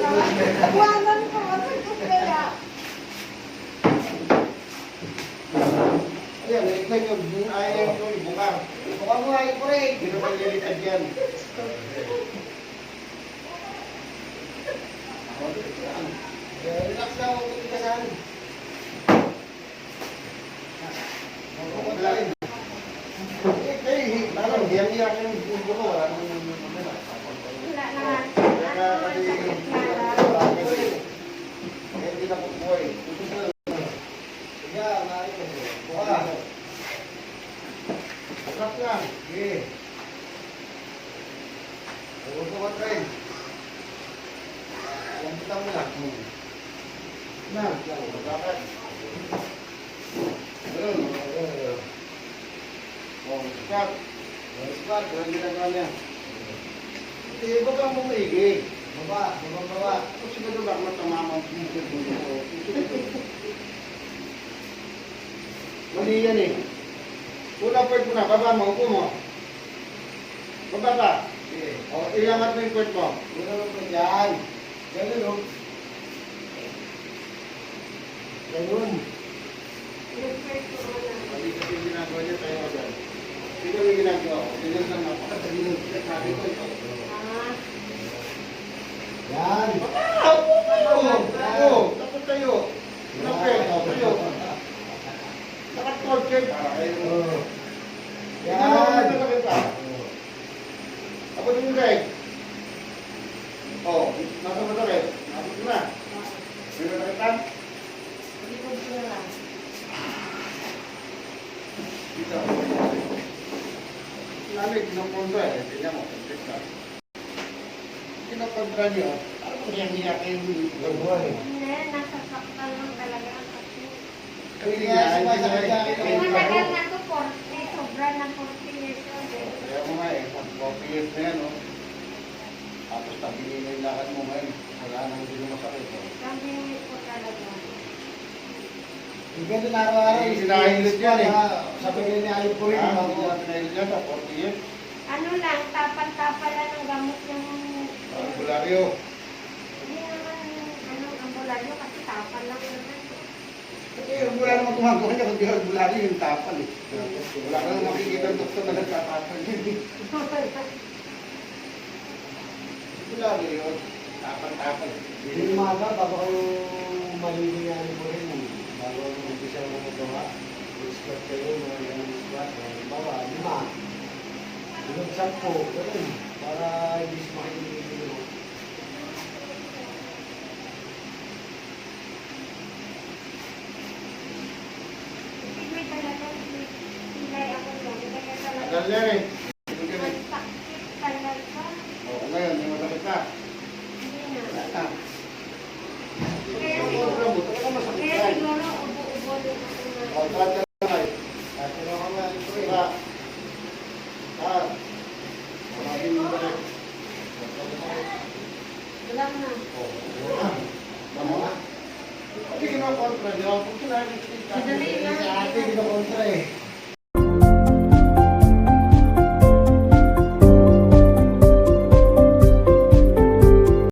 Buwanan ko, masakit ko kaya. Ayan, naliklag yung ayaw ko, ibukang. Bukang mo ay kurig. Hindi naman nililikad yan. Relax lang, huwag itigasan. Parang diyan-diyan ka ng buko ko. Wala naman. hindi na po buhay. Kaya, maaari ko. Buka. Sarap lang. Sige. Huwag ko matry. Lambutan mo lang. Na, bakit? Ayun. Oh, squat. Squat, walang ginagawa niya. Hindi, huwag kang bumigay. Baba, baba. Kung siguro ba matamama ang puso ko. Mali yan eh. Una point mo na, baba mo, upo mo. Baba ka. Sige. O, ilangat mo yung point mo. Una mo ko dyan. Ganun, no? Ganun. Mali kasi yung ginagawa niya tayo agad. Sino yung ginagawa ko? Tingnan lang napakadali ng sabi ko ito. Yan. Oo, dapat tayo. Dapat tayo. Dapat torture. Para kayo. Yan. Ako din yung leg. Oo, nasa masakit. Nasa ko na. May masakitan? Dito. Lamig ng kontra eh. Tingnan mo. Kinakontra niyo. Parang niya kayo Ganun. Hindi, nasasaktan lang talaga ang kasi. Kaya sumasakit ka akin. Matagal na to, 40, sobra na 40 years old eh. Kaya mo nga eh, pag 40 years na yan, oh. Tapos tabilin na yung lakad mo ngayon. Wala nang hindi mo masakit. Oh. Kambing ko talaga. Yung ganun araw-araw. Eh, sinahilot yan eh. Sabi nila ni Ayub ko rin. Ah, hindi na pinahil dyan, 40 years. Ano lang, tapal-tapal lang ang gamot yung... Bularyo. Hindi naman, ano, ang bularyo kasi tapal lang naman. Kasi wala namang gumagawa niya, kundi ang bularyo yung tapal eh. Wala ka nang makikita ang doktor na nagtatapal yun eh. Bularyo yun. Tapal-tapal. Yung umaga, bago kayo malilihan mo rin. Bago mag-umpisa ng magawa. Squat kayo, mga ganun squat. Bawa, 5. Ilang 10, ganun. Para hindi makikita. Hindi talaga, silay ako doon. Kaya talaga, Tagal yan eh. masakit talaga. Oo, ngayon, may masakit na. Hindi na. Wala na. Kaya Sobrang buto ka masakit Kaya yan. siguro, ubo-ubo din ako na. O, try ka lang ay. At ano ka nga, ito eh. Diba? Ah. Maraming yung balik. Wala na. Tama na. Hindi kinakontra niyo. Kung sinabi Madali lang. Si ate, kinakontra eh.